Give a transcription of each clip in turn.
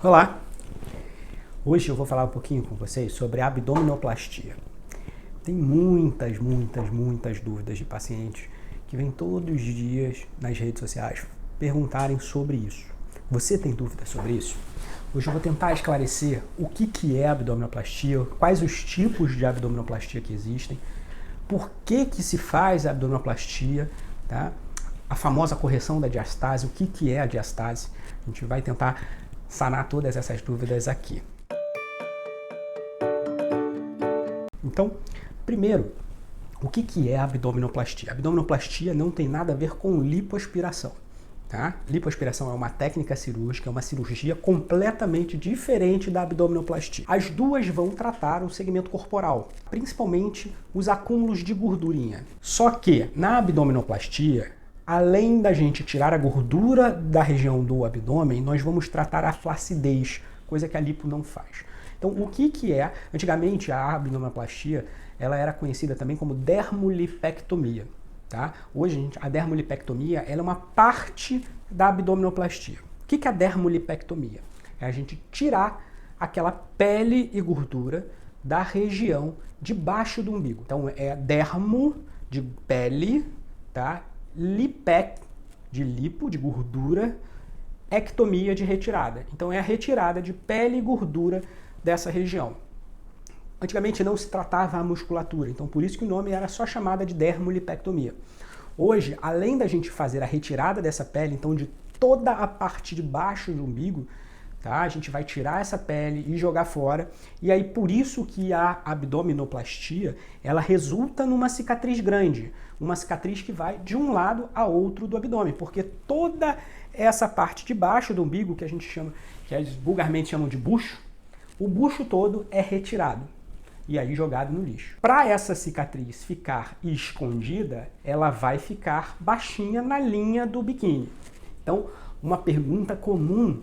Olá! Hoje eu vou falar um pouquinho com vocês sobre abdominoplastia. Tem muitas dúvidas de pacientes que vêm todos os dias nas redes sociais perguntarem sobre isso. Você tem dúvida sobre isso? Hoje eu vou tentar esclarecer o que é abdominoplastia, quais os tipos de abdominoplastia que existem, por que se faz a abdominoplastia, tá? A famosa correção da diastase, o que é a diastase. A gente vai tentar sanar todas essas dúvidas aqui. Então, primeiro, o que é a abdominoplastia? A abdominoplastia não tem nada a ver com lipoaspiração. Tá? Lipoaspiração é uma técnica cirúrgica, é uma cirurgia completamente diferente da abdominoplastia. As duas vão tratar o segmento corporal, principalmente os acúmulos de gordurinha. Só que na abdominoplastia, além da gente tirar a gordura da região do abdômen, nós vamos tratar a flacidez, coisa que a lipo não faz. Então, o que é? Antigamente, a abdominoplastia ela era conhecida também como dermolipectomia. Tá? Hoje, a dermolipectomia ela é uma parte da abdominoplastia. O que é a dermolipectomia? É a gente tirar aquela pele e gordura da região debaixo do umbigo. Então, é dermo, de pele, tá? Lipec, de lipo, de gordura, ectomia, de retirada. Então, é a retirada de pele e gordura dessa região. Antigamente não se tratava a musculatura, então por isso que o nome era só chamada de dermolipectomia. Hoje, além da gente fazer a retirada dessa pele, então de toda a parte de baixo do umbigo, tá? A gente vai tirar essa pele e jogar fora. E aí por isso que a abdominoplastia, ela resulta numa cicatriz grande, uma cicatriz que vai de um lado a outro do abdômen, porque toda essa parte de baixo do umbigo, que a gente chama, que eles vulgarmente chamam de bucho, o bucho todo é retirado e aí jogado no lixo. Para essa cicatriz ficar escondida, ela vai ficar baixinha na linha do biquíni. Então, uma pergunta comum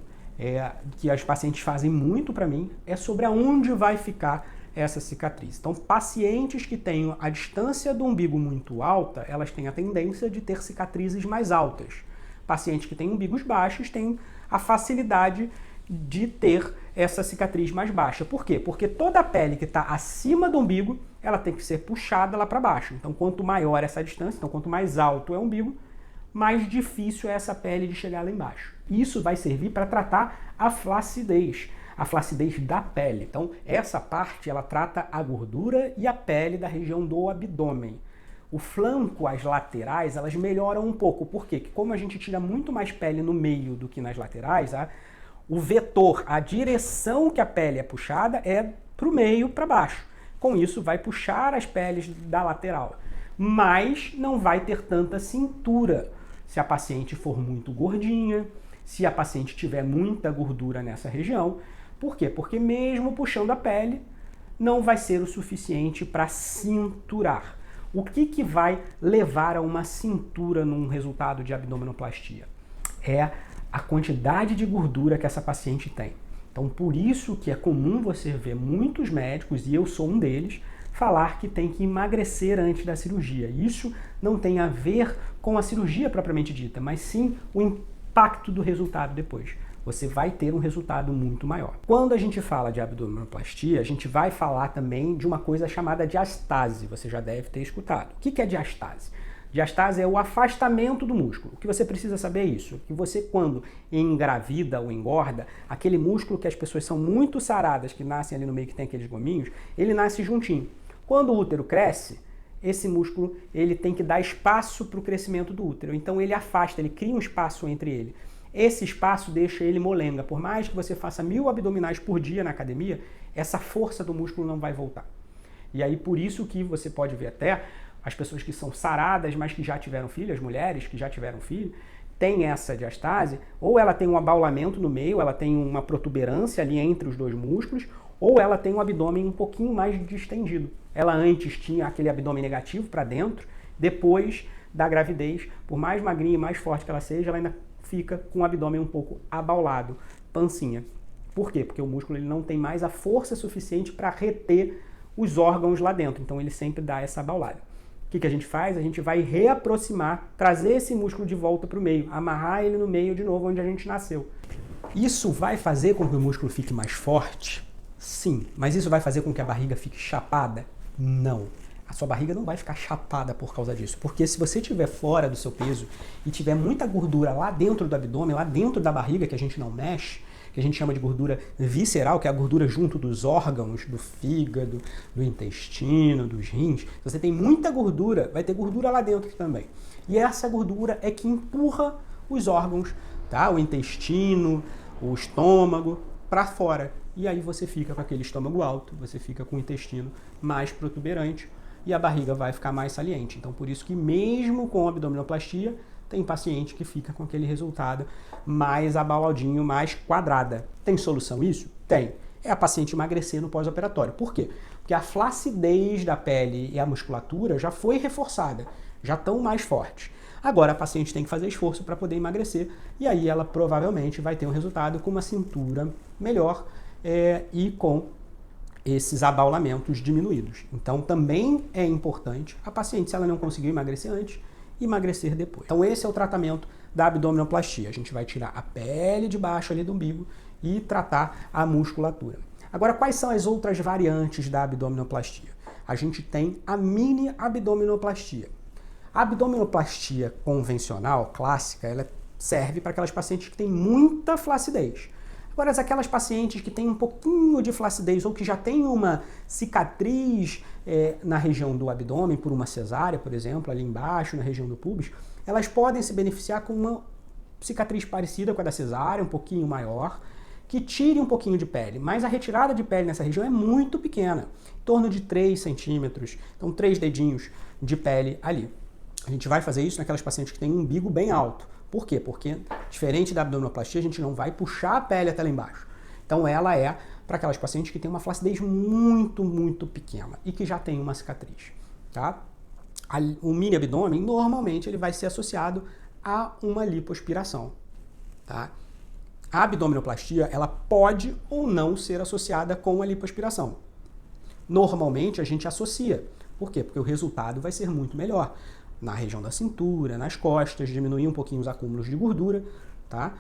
que as pacientes fazem muito para mim é sobre aonde vai ficar essa cicatriz. Então, pacientes que têm a distância do umbigo muito alta, elas têm a tendência de ter cicatrizes mais altas. Pacientes que têm umbigos baixos têm a facilidade de ter essa cicatriz mais baixa. Por quê? Porque toda a pele que está acima do umbigo, ela tem que ser puxada lá para baixo. Então, quanto maior essa distância, então quanto mais alto é o umbigo, mais difícil é essa pele de chegar lá embaixo. Isso vai servir para tratar a flacidez da pele. Então, essa parte, ela trata a gordura e a pele da região do abdômen. O flanco, as laterais, elas melhoram um pouco. Por quê? Porque como a gente tira muito mais pele no meio do que nas laterais, o vetor, a direção que a pele é puxada é para o meio, para baixo. Com isso, vai puxar as peles da lateral. Mas não vai ter tanta cintura se a paciente for muito gordinha, se a paciente tiver muita gordura nessa região. Por quê? Porque mesmo puxando a pele, não vai ser o suficiente para cinturar. O que vai levar a uma cintura num resultado de abdominoplastia? É a quantidade de gordura que essa paciente tem. Então, por isso que é comum você ver muitos médicos, e eu sou um deles, falar que tem que emagrecer antes da cirurgia. Isso não tem a ver com a cirurgia propriamente dita, mas sim o impacto do resultado depois. Você vai ter um resultado muito maior. Quando a gente fala de abdominoplastia, a gente vai falar também de uma coisa chamada diastase. Você já deve ter escutado. O que é diastase? Diastase é o afastamento do músculo. O que você precisa saber é isso, que você quando engravida ou engorda, aquele músculo que as pessoas são muito saradas, que nascem ali no meio que tem aqueles gominhos, ele nasce juntinho. Quando o útero cresce, esse músculo ele tem que dar espaço para o crescimento do útero. Então ele afasta, ele cria um espaço entre ele. Esse espaço deixa ele molenga. Por mais que você faça 1000 abdominais por dia na academia, essa força do músculo não vai voltar. E aí por isso que você pode ver até as pessoas que são saradas, mas que já tiveram filho, as mulheres que já tiveram filho, têm essa diastase, ou ela tem um abaulamento no meio, ela tem uma protuberância ali entre os dois músculos, ou ela tem um abdômen um pouquinho mais distendido. Ela antes tinha aquele abdômen negativo para dentro, depois da gravidez, por mais magrinha e mais forte que ela seja, ela ainda fica com o abdômen um pouco abaulado, pancinha. Por quê? Porque o músculo ele não tem mais a força suficiente para reter os órgãos lá dentro, então ele sempre dá essa abaulada. O que a gente faz? A gente vai reaproximar, trazer esse músculo de volta para o meio, amarrar ele no meio de novo onde a gente nasceu. Isso vai fazer com que o músculo fique mais forte? Sim. Mas isso vai fazer com que a barriga fique chapada? Não. A sua barriga não vai ficar chapada por causa disso. Porque se você estiver fora do seu peso e tiver muita gordura lá dentro do abdômen, lá dentro da barriga, que a gente não mexe, que a gente chama de gordura visceral, que é a gordura junto dos órgãos, do fígado, do intestino, dos rins. Se você tem muita gordura, vai ter gordura lá dentro também. E essa gordura é que empurra os órgãos, tá? O intestino, o estômago, para fora. E aí você fica com aquele estômago alto, você fica com o intestino mais protuberante e a barriga vai ficar mais saliente. Então, por isso que mesmo com abdominoplastia, tem paciente que fica com aquele resultado mais abaladinho, mais quadrada. Tem solução isso? Tem. É a paciente emagrecer no pós-operatório. Por quê? Porque a flacidez da pele e a musculatura já foi reforçada, já estão mais fortes. Agora a paciente tem que fazer esforço para poder emagrecer e aí ela provavelmente vai ter um resultado com uma cintura melhor e com esses abaulamentos diminuídos. Então também é importante a paciente, se ela não conseguiu emagrecer antes, emagrecer depois. Então esse é o tratamento da abdominoplastia. A gente vai tirar a pele de baixo ali do umbigo e tratar a musculatura. Agora, quais são as outras variantes da abdominoplastia? A gente tem a mini abdominoplastia. A abdominoplastia convencional, clássica, ela serve para aquelas pacientes que têm muita flacidez. Agora, aquelas pacientes que têm um pouquinho de flacidez ou que já têm uma cicatriz na região do abdômen por uma cesárea, por exemplo, ali embaixo, na região do púbis, elas podem se beneficiar com uma cicatriz parecida com a da cesárea, um pouquinho maior, que tire um pouquinho de pele. Mas a retirada de pele nessa região é muito pequena, em torno de 3 centímetros, então 3 dedinhos de pele ali. A gente vai fazer isso naquelas pacientes que têm um umbigo bem alto. Por quê? Porque, diferente da abdominoplastia, a gente não vai puxar a pele até lá embaixo. Então, ela é para aquelas pacientes que têm uma flacidez muito, muito pequena e que já tem uma cicatriz, tá? O mini abdômen, normalmente, ele vai ser associado a uma lipoaspiração, tá? A abdominoplastia, ela pode ou não ser associada com a lipoaspiração. Normalmente, a gente associa. Por quê? Porque o resultado vai ser muito melhor. Na região da cintura, nas costas, diminuir um pouquinho os acúmulos de gordura, tá?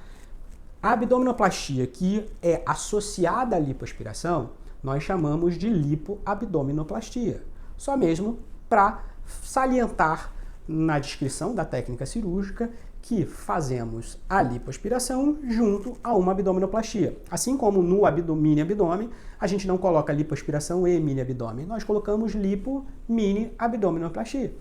A abdominoplastia que é associada à lipoaspiração, nós chamamos de lipoabdominoplastia. Só mesmo para salientar na descrição da técnica cirúrgica que fazemos a lipoaspiração junto a uma abdominoplastia. Assim como no mini abdômen, a gente não coloca lipoaspiração e mini abdômen, nós colocamos lipo mini abdominoplastia.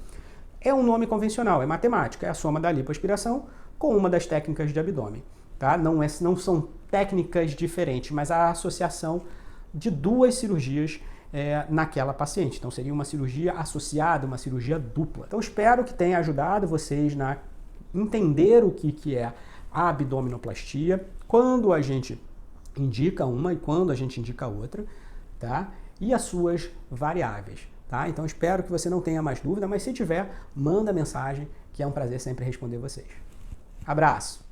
É um nome convencional, é matemática, é a soma da lipoaspiração com uma das técnicas de abdômen. Tá? Não são técnicas diferentes, mas a associação de duas cirurgias naquela paciente. Então seria uma cirurgia associada, uma cirurgia dupla. Então espero que tenha ajudado vocês a entender o que é a abdominoplastia, quando a gente indica uma e quando a gente indica outra, tá? E as suas variáveis. Tá? Então espero que você não tenha mais dúvida, mas se tiver, manda mensagem, que é um prazer sempre responder vocês. Abraço!